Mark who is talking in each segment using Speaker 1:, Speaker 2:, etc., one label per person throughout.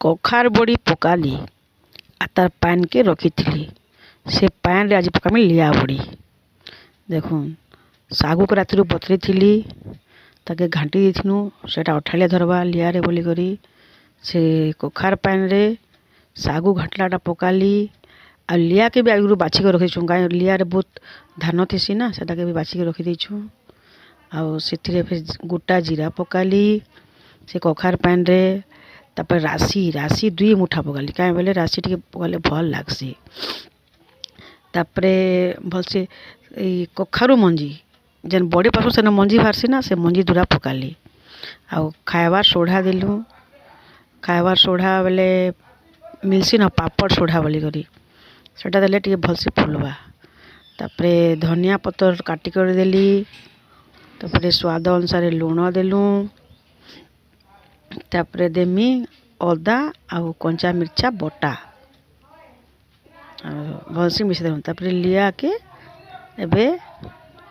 Speaker 1: कखार बड़ी पकाली आ तार पान के रखी से पान रे आज पकामी लिया बड़ी। देखुन सागु को रातिर बतरी थी ताके घाटी देथिनु सेटा अठालिया धरवा लिया रे बोली करी से कखार पान रे सागु घाटलाटा पकाली आ लिया के भी आगु बाछी के रखी गाय लिया रे बहुत धान थी ना सेटा के भी बाछी के रखी देछु। आउ से फिर गोटा जीरा पकाली से कखार पान रे तापर राशि राशि 2 मुठा पकाली कहीं बोले राशि टी पकाले भल लागसी। तापरे भलसे कखारू मंजी जेन बड़ी पासु से मंजी बाहरसी ना से मंजी दूरा पकाली। आउ खाइबार सोढ़ा देलु खाइबार सोढ़ा बेले मिलसी ना पापड़ सोढ़ा बोली करी सेटा देले टी भलसे फुलवा। तापरे धनिया पतर काटी कर देली तापरे स्वाद अनुसार लुण देलु तापरे देमी अदा आउ कंचा मिर्चा बटा भलसे मिसे देलु। तापरे लिया के एबे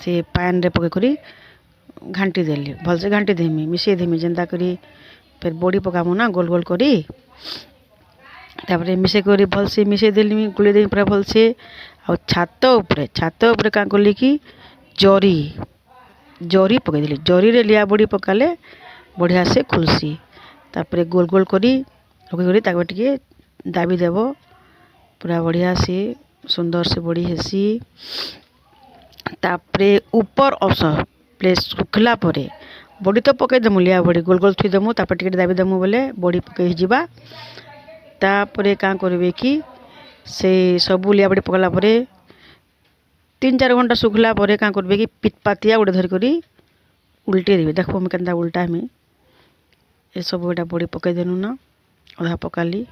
Speaker 1: से पान रे पके करी घांटी देली भलसे घांटी देमी मिसे देमी जेंता करी फिर बड़ी पकामु ना गोल गोल करी तापरे मिसे करी भलसे मिसे देली गुले देमी पूरा भलसे। आ छात ऊपर का कली कि जरी जरी पके देली जरी रे लिया बड़ी पकाले बढ़िया से खुलसी। तापरे गोल गोल करी रखी करी ताके टिके दाबी देबो पूरा बढ़िया से सुंदर से बड़ी हेसी। तापरे ऊपर अवसर प्लेट सुखला परे बड़ी तो पके देमु लिया बड़ी गोल गोल थी देमु तापर टिके दाबी देमु बोले बड़ी पके हिजिबा। तापरे का करबे कि से सबू लिया बड़ी पकला परे 3-4 घंटा सुखला परे का करबे कि पिटपातिया गोटे धर करी उल्टे देबे। देखो हम केनता उल्टा हमें ये सब गोटा बड़ी पके देनु ना अधा पकाली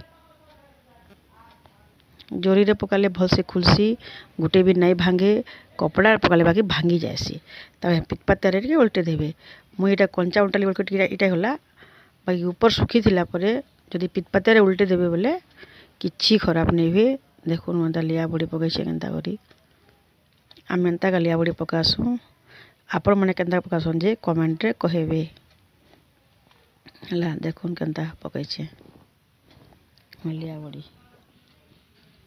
Speaker 1: जोरी रे पकाले भल से खुलसी गोटे भी नहीं भांगे कपड़ा पकाले बाकी भांगी जाएसी। तब पिटपातिया रे उल्टे देबे मुई एटा कंचा उल्टाली बोल इटा होला बाकी ऊपर सुखी थिला परे जदि पिटपातिया रे उल्टे देबे बोले किछि खराब नहीं हुए। देखो मता लिया बड़ी पकई केनता करी आम एंता का लिया बड़ी पकासु आपण मैंने केनता पकासन जे कमेंट रे कहबे हला। देखुन केनता पकई लिया बड़ी।